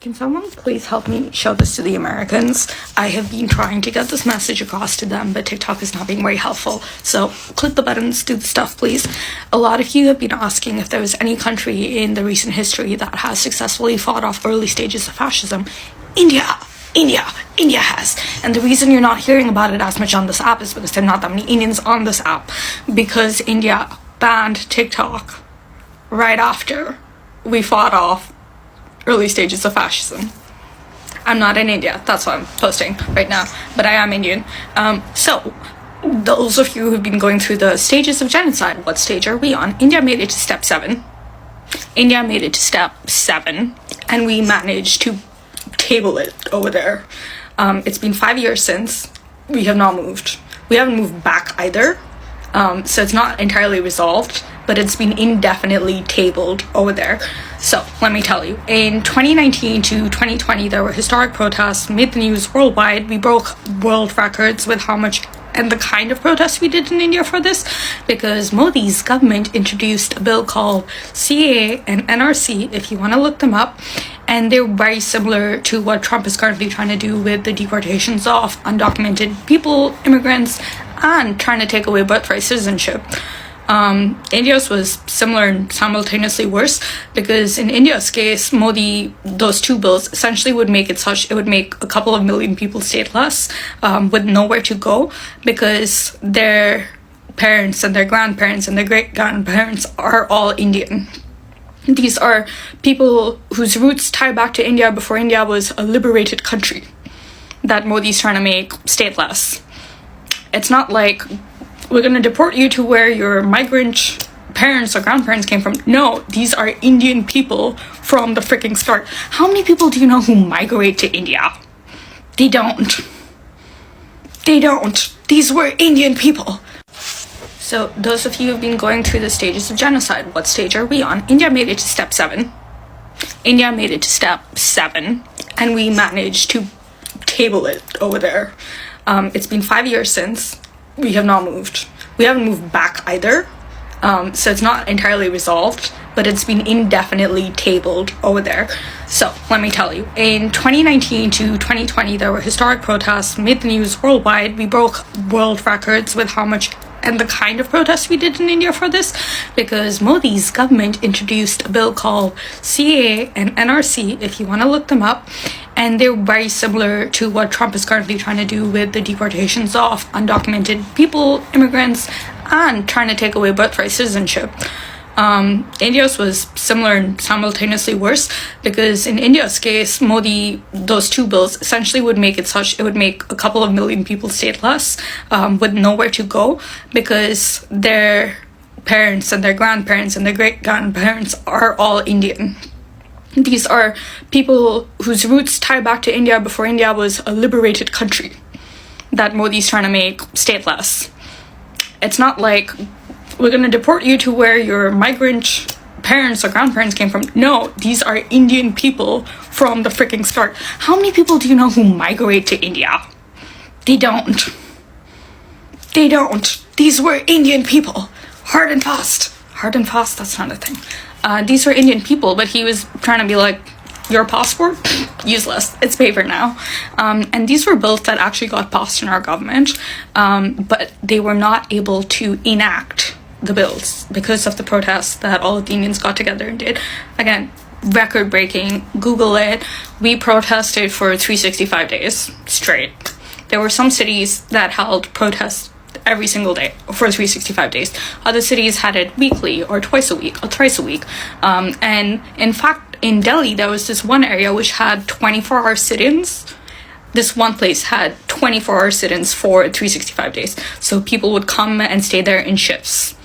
Can someone please help me show this to the Americans? I have been trying to get this message across to them, but TikTok is not being very helpful. So click the buttons, do the stuff, please. A lot of you have been asking if there was any country in the recent history that has successfully fought off early stages of fascism. India has. And the reason you're not hearing about it as much on this app is because there are not that many Indians on this app, because India banned TikTok right after we fought off early stages of fascism. I'm not in India, that's why I'm posting right now, but I am Indian. So those of you who've been going through the stages of genocide, what stage are we on? India made it to step 7. And we managed to table it over there. It's been 5 years since. We have not moved. We haven't moved back either. So it's not entirely resolved, but it's been indefinitely tabled over there. So let me tell you, in 2019 to 2020, there were historic protests, made the news worldwide. We broke world records with how much and the kind of protests we did in India for this, because Modi's government introduced a bill called CAA and NRC, if you want to look them up, and they're very similar to what Trump is currently trying to do with the deportations of undocumented people, immigrants, and trying to take away birthright citizenship. India's was similar and simultaneously worse, because in India's case, Modi, those two bills essentially would make it such, it would make a couple of million people stateless, with nowhere to go, because their parents and their grandparents and their great-grandparents are all Indian. These are people whose roots tie back to India before India was a liberated country that Modi's trying to make stateless. It's not like we're gonna deport you to where your migrant parents or grandparents came from. No, these are Indian people from the freaking start. How many people do you know who migrate to India? They don't. These were Indian people. So those of you who've been going through the stages of genocide, what stage are we on? India made it to step 7. And we managed to table it over there. It's been 5 years since. We have not moved. We haven't moved back either. So it's not entirely resolved, but it's been indefinitely tabled over there. So let me tell you, in 2019 to 2020, there were historic protests, made the news worldwide. We broke world records with how much and the kind of protests we did in India for this, because Modi's government introduced a bill called CAA and NRC, if you want to look them up, and they're very similar to what Trump is currently trying to do with the deportations of undocumented people, immigrants, and trying to take away birthright citizenship. India's was similar and simultaneously worse, because in India's case, Modi, those two bills essentially would make it such, it would make a couple of million people stateless, with nowhere to go, because their parents and their grandparents and their great-grandparents are all Indian. These are people whose roots tie back to India before India was a liberated country that Modi's trying to make stateless. It's not like we're gonna deport you to where your migrant parents or grandparents came from. No, these are Indian people from the freaking start. How many people do you know who migrate to India? They don't. These were Indian people. Hard and fast, that's not a thing. These were Indian people, but he was trying to be like, your passport? Useless. It's paper now. And these were bills that actually got passed in our government, but they were not able to enact the bills because of the protests that all of the Indians got together and did. Again, record breaking, Google it. We protested for 365 days straight. There were some cities that held protests every single day for 365 days. Other cities had it weekly or twice a week or thrice a week. And in fact, in Delhi, there was this one area which had 24-hour sit-ins. This one place had 24-hour sit-ins for 365 days. So people would come and stay there in shifts.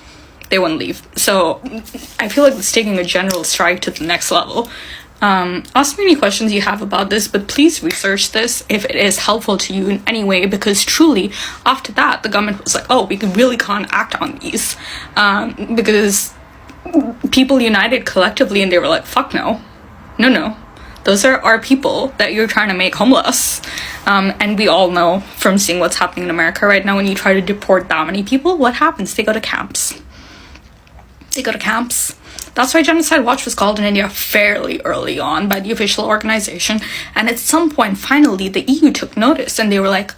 They wouldn't leave. So I feel like it's taking a general strike to the next level. Ask me any questions you have about this, but please research this if it is helpful to you in any way, because truly, after that, the government was like, oh, we really can't act on these. Because people united collectively and they were like, fuck no. No. Those are our people that you're trying to make homeless. And we all know from seeing what's happening in America right now, when you try to deport that many people, what happens? They go to camps. That's why Genocide Watch was called in India fairly early on by the official organization. And at some point, finally, the EU took notice and they were like,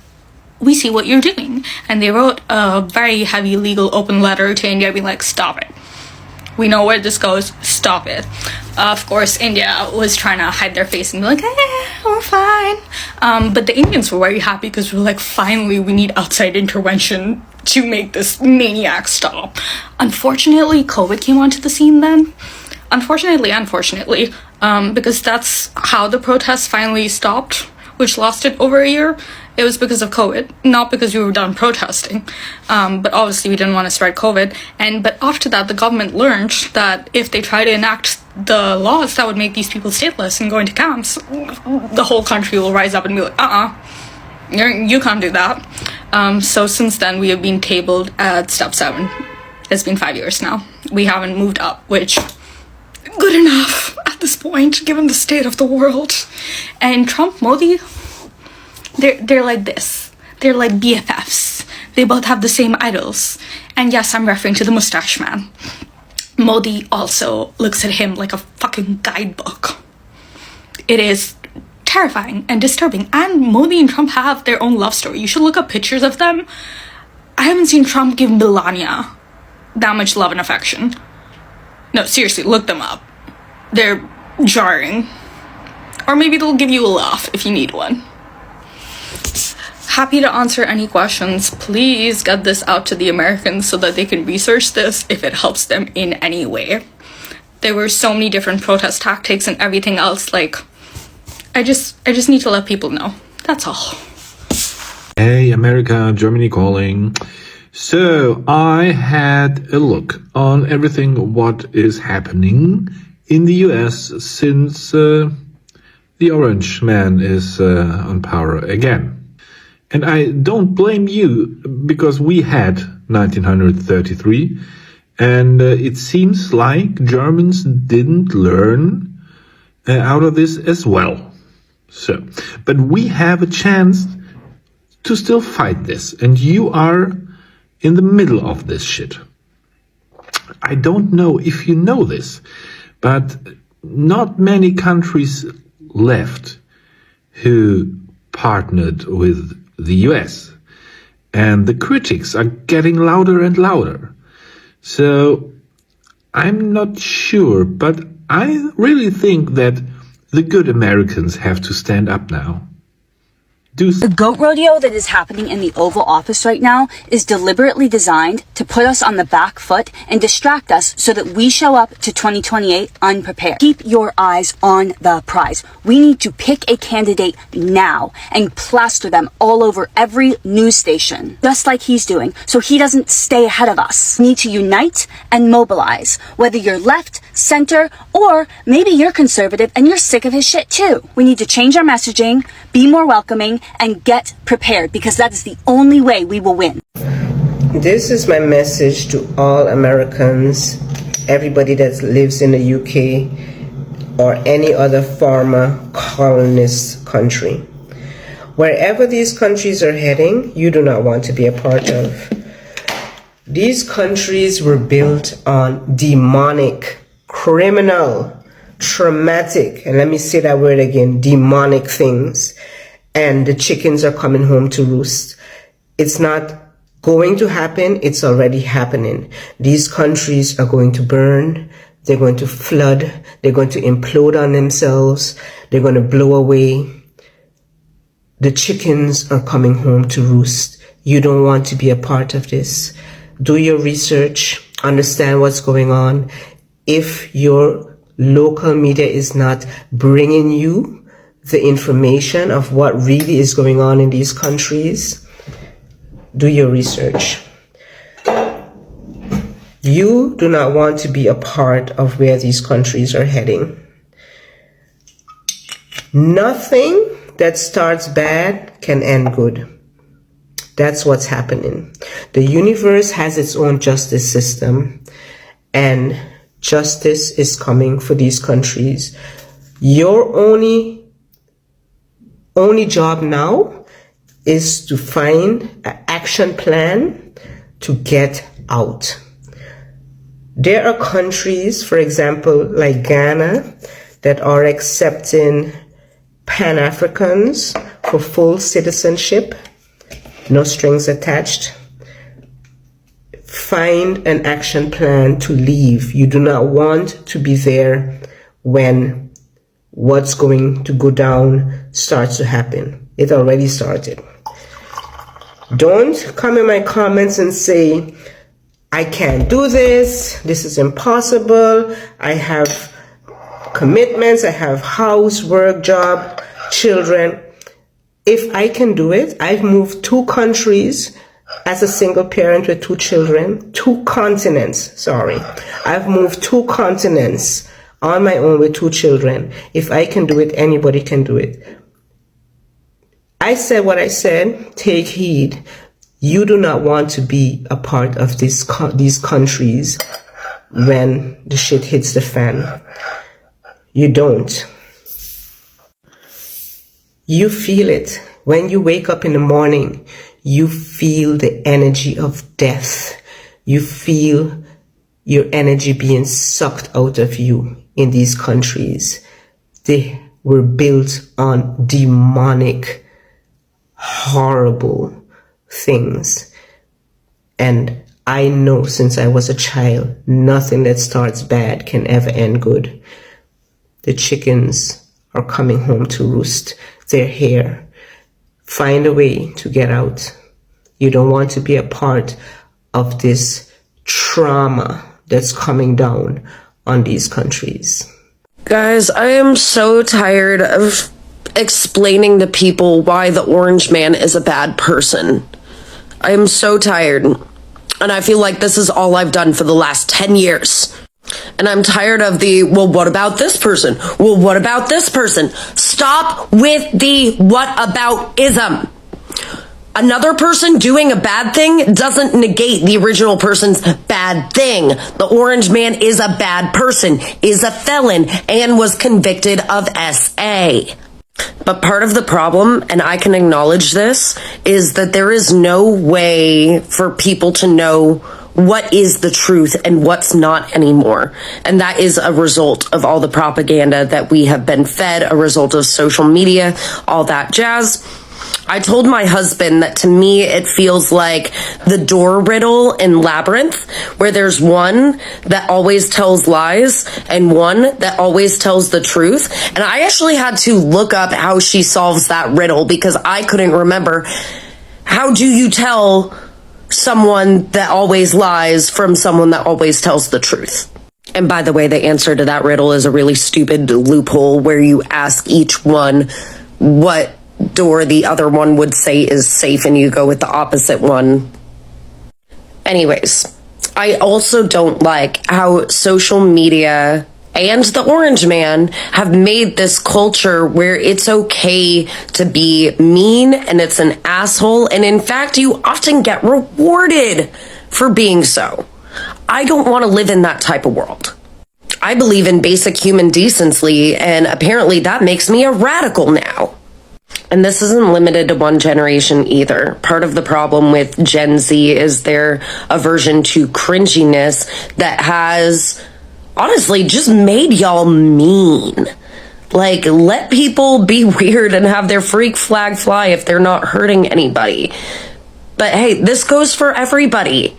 we see what you're doing. And they wrote a very heavy legal open letter to India being like, stop it. We know where this goes. Stop it. Of course, India was trying to hide their face and be like, we're fine. But the Indians were very happy because we were like, finally, we need outside intervention to make this maniac stop. Unfortunately, COVID came onto the scene then. Unfortunately, because that's how the protests finally stopped, which lasted over a year. It was because of COVID, not because we were done protesting. But obviously we didn't want to spread COVID. But after that, the government learned that if they try to enact the laws that would make these people stateless and go into camps, the whole country will rise up and be like, you can't do that. So since then, we have been tabled at step 7. It's been 5 years now. We haven't moved up, which good enough at this point, given the state of the world. And Trump, Modi, they're like this. They're like BFFs. They both have the same idols. And yes, I'm referring to the mustache man. Modi also looks at him like a fucking guidebook. It is terrifying and disturbing. And Modi and Trump have their own love story. You should look up pictures of them. I haven't seen Trump give Melania that much love and affection. No, seriously, look them up. They're jarring. Or maybe they'll give you a laugh if you need one. Happy to answer any questions. Please get this out to the Americans so that they can research this if it helps them in any way. There were so many different protest tactics and everything else. Like, I just need to let people know. That's all. Hey, America, Germany calling. So I had a look on everything what is happening in the US since the orange man is on power again. And I don't blame you, because we had 1933, and it seems like Germans didn't learn out of this as well. So, but we have a chance to still fight this, and you are in the middle of this shit. I don't know if you know this, but not many countries left who partnered with the US, and the critics are getting louder and louder. So I'm not sure, but I really think that the good Americans have to stand up now. The goat rodeo that is happening in the Oval Office right now is deliberately designed to put us on the back foot and distract us so that we show up to 2028 unprepared. Keep your eyes on the prize. We need to pick a candidate now and plaster them all over every news station, just like he's doing, so he doesn't stay ahead of us. We need to unite and mobilize, whether you're left, center, or maybe you're conservative and you're sick of his shit too. We need to change our messaging, be more welcoming, and get prepared, because that is the only way we will win. This is my message to all Americans, everybody that lives in the UK or any other former colonist country. Wherever these countries are heading, you do not want to be a part of. These countries were built on demonic, criminal, traumatic, and let me say that word again, demonic things. And the chickens are coming home to roost. It's not going to happen. It's already happening. These countries are going to burn. They're going to flood. They're going to implode on themselves. They're going to blow away. The chickens are coming home to roost. You don't want to be a part of this. Do your research. Understand what's going on. If your local media is not bringing you the information of what really is going on in these countries, do your research. You do not want to be a part of where these countries are heading. Nothing that starts bad can end good. That's what's happening. The universe has its own justice system, and justice is coming for these countries. Your only job now is to find an action plan to get out. There are countries, for example, like Ghana, that are accepting Pan-Africans for full citizenship, no strings attached. Find an action plan to leave. You do not want to be there when what's going to go down starts to happen. It already started. Don't come in my comments and say, I can't do this, this is impossible, I have commitments, I have house, work, job, children. If I can do it, I've moved 2 countries as a single parent with 2 children, 2 continents, sorry. I've moved 2 continents on my own with 2 children. If I can do it, anybody can do it. I said what I said, take heed. You do not want to be a part of these countries when the shit hits the fan. You don't. You feel it. When you wake up in the morning, you feel the energy of death. You feel your energy being sucked out of you in these countries. They were built on demonic, horrible things. And I know since I was a child, nothing that starts bad can ever end good. The chickens are coming home to roost. They're here. Find a way to get out. You don't want to be a part of this trauma that's coming down on these countries. Guys, I am so tired of explaining to people why the orange man is a bad person. I am so tired. And I feel like this is all I've done for the last 10 years. And I'm tired of the, well, what about this person? Well, what about this person? Stop with the what about ism. Another person doing a bad thing doesn't negate the original person's bad thing. The orange man is a bad person, is a felon, and was convicted of SA. But part of the problem, and I can acknowledge this, is that there is no way for people to know what is the truth and what's not anymore. And that is a result of all the propaganda that we have been fed, a result of social media, all that jazz. I told my husband that to me it feels like the door riddle in Labyrinth, where there's one that always tells lies and one that always tells the truth. And I actually had to look up how she solves that riddle because I couldn't remember. How do you tell someone that always lies from someone that always tells the truth? And by the way, the answer to that riddle is a really stupid loophole where you ask each one what door the other one would say is safe and you go with the opposite one. Anyways, I also don't like how social media and the orange man have made this culture where it's okay to be mean and it's an asshole, and in fact you often get rewarded for being so. I don't want to live in that type of world. I believe in basic human decency, and apparently that makes me a radical now. And this isn't limited to one generation either. Part of the problem with Gen Z is their aversion to cringiness that has honestly just made y'all mean. Like, let people be weird and have their freak flag fly if they're not hurting anybody. But hey, this goes for everybody.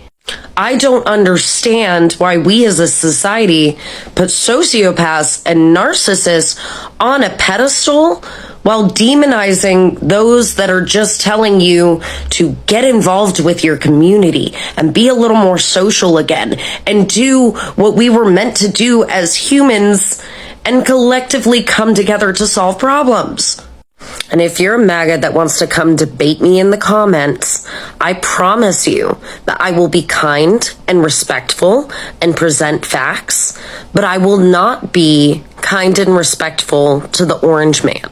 I don't understand why we as a society put sociopaths and narcissists on a pedestal while demonizing those that are just telling you to get involved with your community and be a little more social again and do what we were meant to do as humans and collectively come together to solve problems. And if you're a MAGA that wants to come debate me in the comments, I promise you that I will be kind and respectful and present facts, but I will not be kind and respectful to the orange man.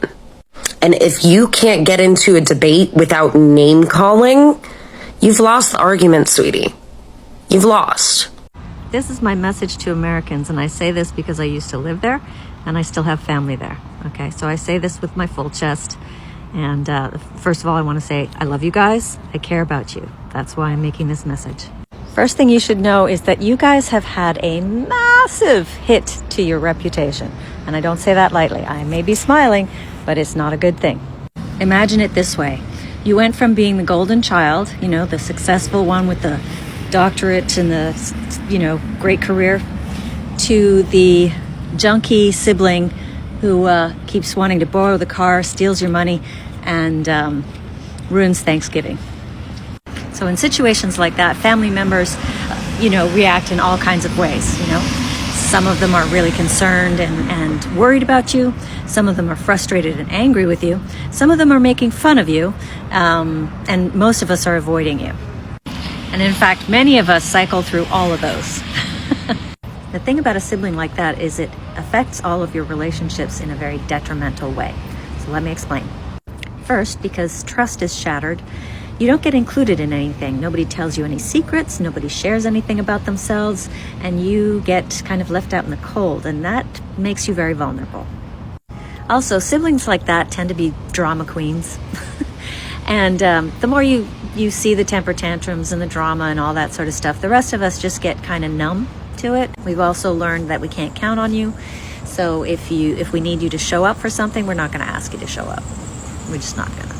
And if you can't get into a debate without name calling, you've lost the argument, sweetie. You've lost. This is my message to Americans, and I say this because I used to live there and I still have family there. Okay, so I say this with my full chest. And first of all, I want to say I love you guys. I care about you. That's why I'm making this message. First thing you should know is that you guys have had a massive hit to your reputation. And I don't say that lightly. I may be smiling, but it's not a good thing. Imagine it this way. You went from being the golden child, you know, the successful one with the doctorate and the, you know, great career, to the junkie sibling who keeps wanting to borrow the car, steals your money, and ruins Thanksgiving. So in situations like that, family members, you know, react in all kinds of ways, you know. Some of them are really concerned and worried about you. Some of them are frustrated and angry with you. Some of them are making fun of you. And most of us are avoiding you. And in fact, many of us cycle through all of those. The thing about a sibling like that is it affects all of your relationships in a very detrimental way. So let me explain. First, because trust is shattered, you don't get included in anything. Nobody tells you any secrets, nobody shares anything about themselves, and you get kind of left out in the cold, and that makes you very vulnerable. Also, siblings like that tend to be drama queens. And the more you see the temper tantrums and the drama and all that sort of stuff, the rest of us just get kind of numb to it. We've also learned that we can't count on you. So if we need you to show up for something, we're not going to ask you to show up. We're just not going to.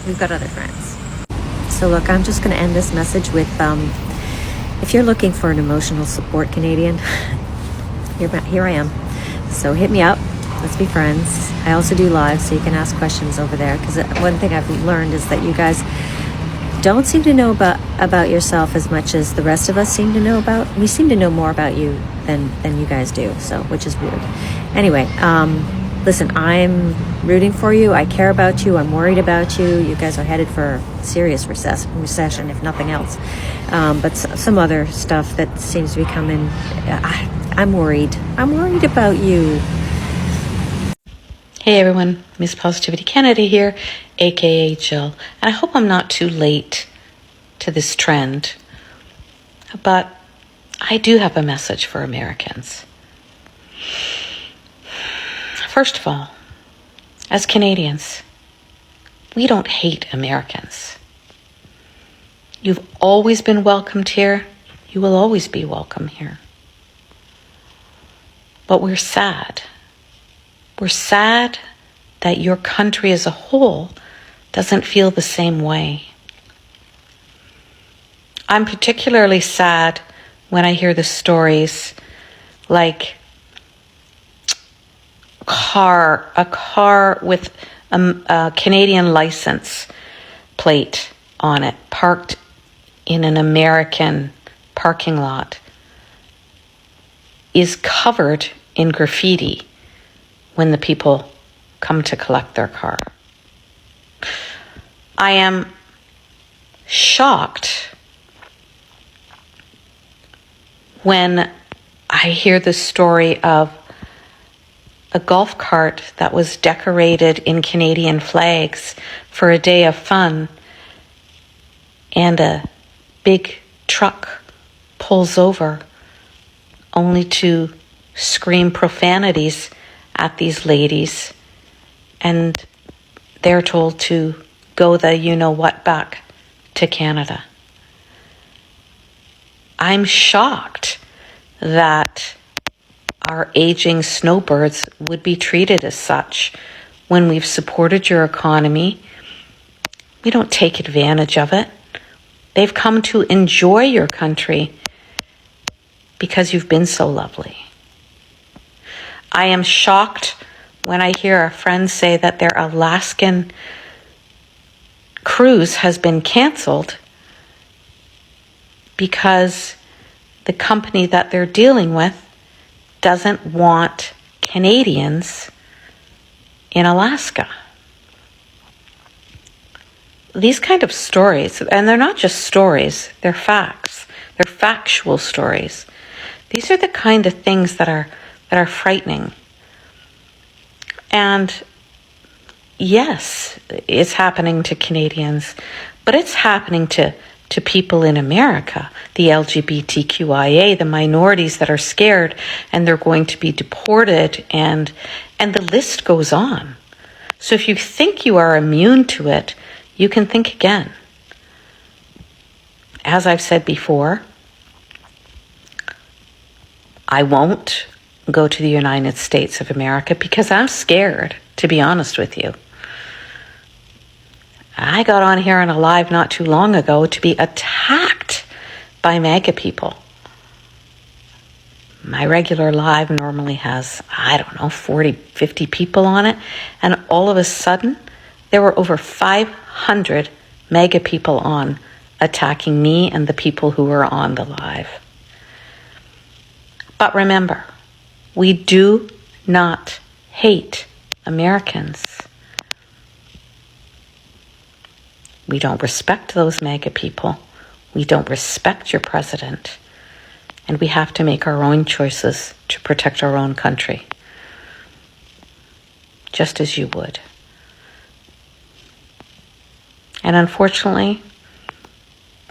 We've got other friends. So look, I'm just going to end this message with, if you're looking for an emotional support Canadian, here I am. So hit me up. Let's be friends. I also do live, so you can ask questions over there. Because one thing I've learned is that you guys don't seem to know about yourself as much as the rest of us seem to know about. We seem to know more about you than you guys do, so which is weird. Anyway, listen, I'm rooting for you. I care about you. I'm worried about you. You guys are headed for a serious recession, if nothing else. But some other stuff that seems to be coming. I'm worried. I'm worried about you. Hey everyone, Miss Positivity Canada here, aka Jill. And I hope I'm not too late to this trend, but I do have a message for Americans. First of all, as Canadians, we don't hate Americans. You've always been welcomed here. You will always be welcome here. But we're sad. We're sad that your country as a whole doesn't feel the same way. I'm particularly sad when I hear the stories like a car with a Canadian license plate on it, parked in an American parking lot, is covered in graffiti when the people come to collect their car. I am shocked when I hear the story of a golf cart that was decorated in Canadian flags for a day of fun, and a big truck pulls over only to scream profanities at these ladies, and they're told to go the you-know-what back to Canada. I'm shocked that our aging snowbirds would be treated as such when we've supported your economy. We don't take advantage of it. They've come to enjoy your country because you've been so lovely. I am shocked when I hear our friends say that their Alaskan cruise has been canceled because the company that they're dealing with doesn't want Canadians in Alaska. These kind of stories, and they're not just stories, they're facts. They're factual stories. These are the kind of things that are frightening. And yes, it's happening to Canadians, but it's happening to people in America, the LGBTQIA, the minorities that are scared and they're going to be deported, and the list goes on. So if you think you are immune to it, you can think again. as I've said before, I won't go to the United States of America because I'm scared, to be honest with you. I got on here on a live not too long ago to be attacked by MAGA people. My regular live normally has, 40, 50 people on it. And all of a sudden, there were over 500 MAGA people on attacking me and the people who were on the live. But remember, we do not hate Americans. We don't respect those MAGA people. We don't respect your president. And we have to make our own choices to protect our own country. Just as you would. And unfortunately,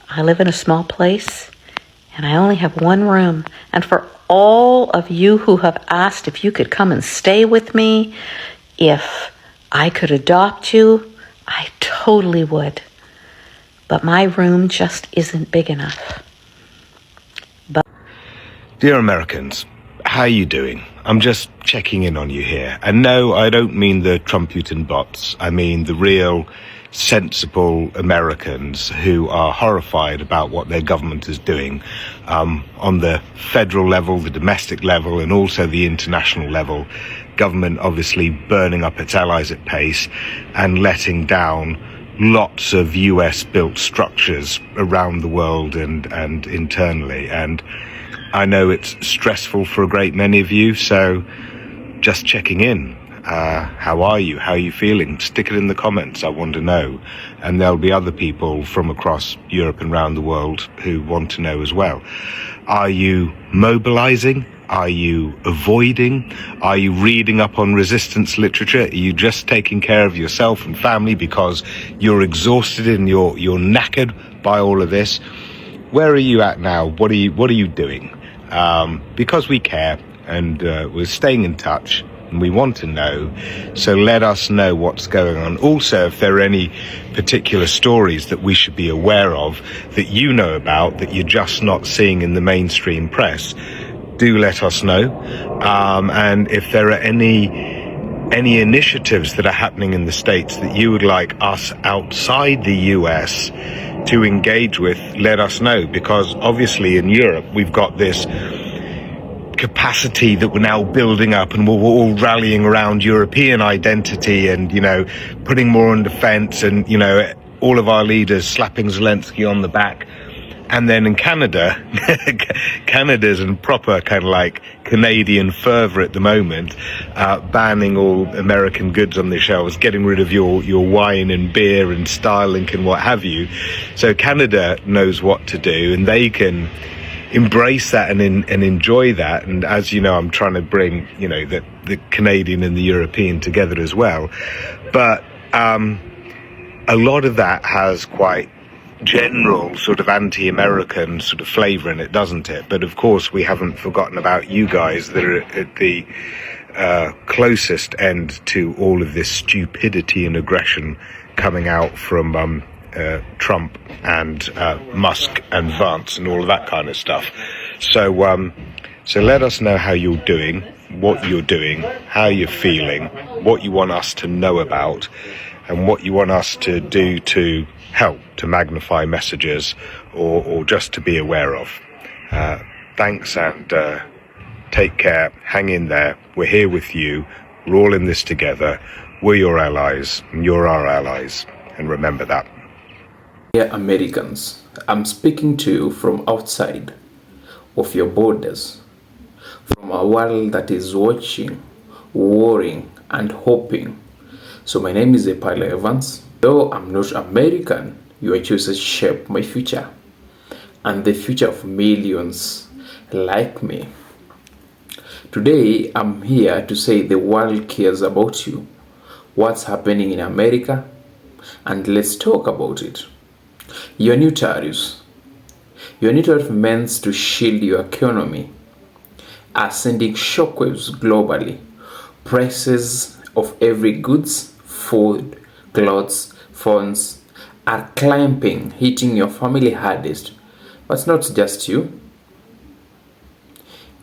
I live in a small place and I only have one room. And for all of you who have asked if you could come and stay with me, if I could adopt you, I totally would. But my room just isn't big enough. Dear Americans, how are you doing? I'm just checking in on you here. And no, I don't mean the Trumputin bots. I mean the real, sensible Americans who are horrified about what their government is doing on the federal level, the domestic level, and also the international level. Government obviously burning up its allies at pace and letting down lots of US-built structures around the world and internally. And I know it's stressful for a great many of you, so just checking in. How are you? How are you feeling? Stick it in the comments. I want to know. And there'll be other people from across Europe and around the world who want to know as well. Are you mobilizing? Are you avoiding? Are you reading up on resistance literature? Are you just taking care of yourself and family because you're exhausted and you're knackered by all of this? Where are you at now? What are you doing? Because we care and we're staying in touch and we want to know. So let us know what's going on. Also, if there are any particular stories that we should be aware of that you know about that you're just not seeing in the mainstream press, do let us know. And if there are any initiatives that are happening in the States that you would like us outside the US to engage with, let us know, because obviously in Europe we've got this capacity that we're now building up and we're all rallying around European identity and, putting more on defense and, all of our leaders slapping Zelensky on the back. And then in Canada, Canada's in proper kind of like Canadian fervor at the moment, banning all American goods on the shelves, getting rid of your wine and beer and Starlink and what have you. So Canada knows what to do and they can embrace that and enjoy that. And as you know, I'm trying to bring, the Canadian and the European together as well. But a lot of that has quite general sort of anti-American sort of flavor in it, doesn't it? But of course we haven't forgotten about you guys that are at the closest end to all of this stupidity and aggression coming out from Trump and Musk and Vance and all of that kind of stuff. So let us know how you're doing, what you're doing, how you're feeling, what you want us to know about, and what you want us to do to help to magnify messages or just to be aware of. Thanks and take care. Hang in there. We're here with you. We're all in this together. We're your allies and you're our allies. And remember that. Dear Americans, I'm speaking to you from outside of your borders, from a world that is watching, worrying and hoping. So my name is Epila Evans. Though I'm not American, your choices shape my future and the future of millions like me. Today, I'm here to say the world cares about you, what's happening in America, and let's talk about it. Your new tariffs meant to shield your economy are sending shockwaves globally. Prices of every goods, food, clothes, phones are climbing, hitting your family hardest But it's not just you.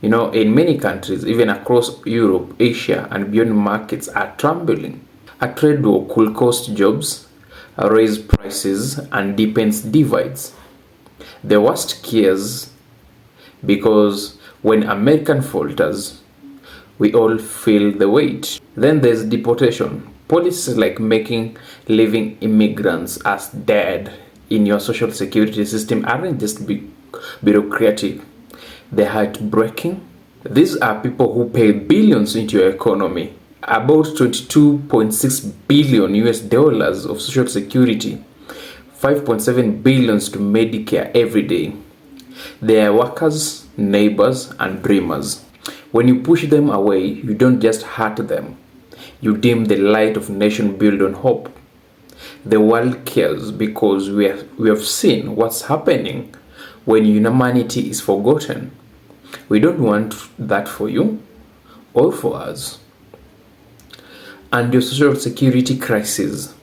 You know, in many countries, even across Europe, Asia, and beyond, markets are trembling. A trade war could cost jobs, raise prices, and deepens divides. The worst cares because when American falters, we all feel the weight. Then there's deportation. Policies like making living immigrants as dead in your social security system aren't just bureaucratic, they're heartbreaking. These are people who pay billions into your economy. About 22.6 billion US dollars of social security, 5.7 billions to Medicare every day. They are workers, neighbors, and dreamers. When you push them away, you don't just hurt them, you dim the light of nation built on hope. The world cares because we have seen what's happening when humanity is forgotten. We don't want that for you or for us. And your social security crisis,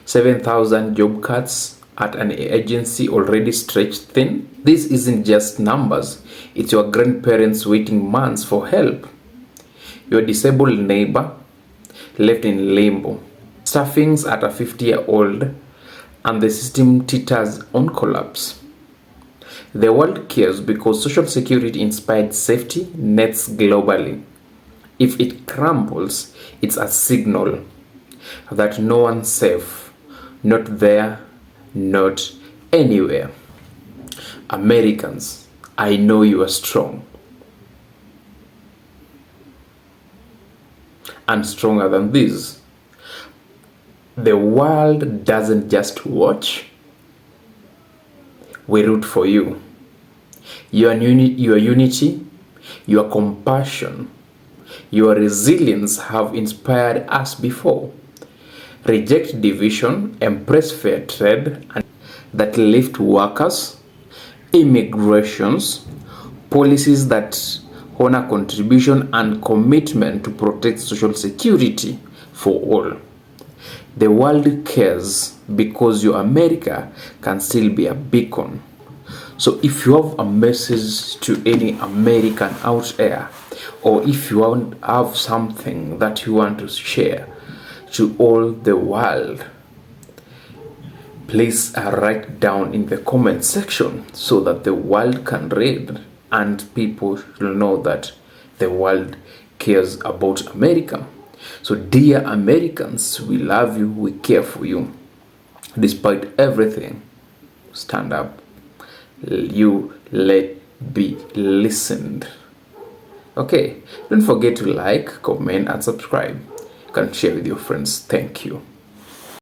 7,000 job cuts at an agency already stretched thin. This isn't just numbers, it's your grandparents waiting months for help. Your disabled neighbor left in limbo. Staffings at a 50-year-old, and the system teeters on collapse. The world cares because social security inspired safety nets globally. If it crumbles, it's a signal that no one's safe, not there, not anywhere. Americans, I know you are strong. And stronger than this. The world doesn't just watch, we root for you. Your unity, your compassion, your resilience have inspired us before. Reject division, embrace fair trade, and that lift workers, immigrations, policies that honor contribution and commitment to protect social security for all. The world cares because your America can still be a beacon. So if you have a message to any American out there, or if you have something that you want to share to all the world, please write down in the comment section so that the world can read and people will know that the world cares about America. So dear Americans, we love you, we care for you. Despite everything, stand up. You let be listened. Okay, don't forget to like, comment, and subscribe. You can share with your friends. Thank you.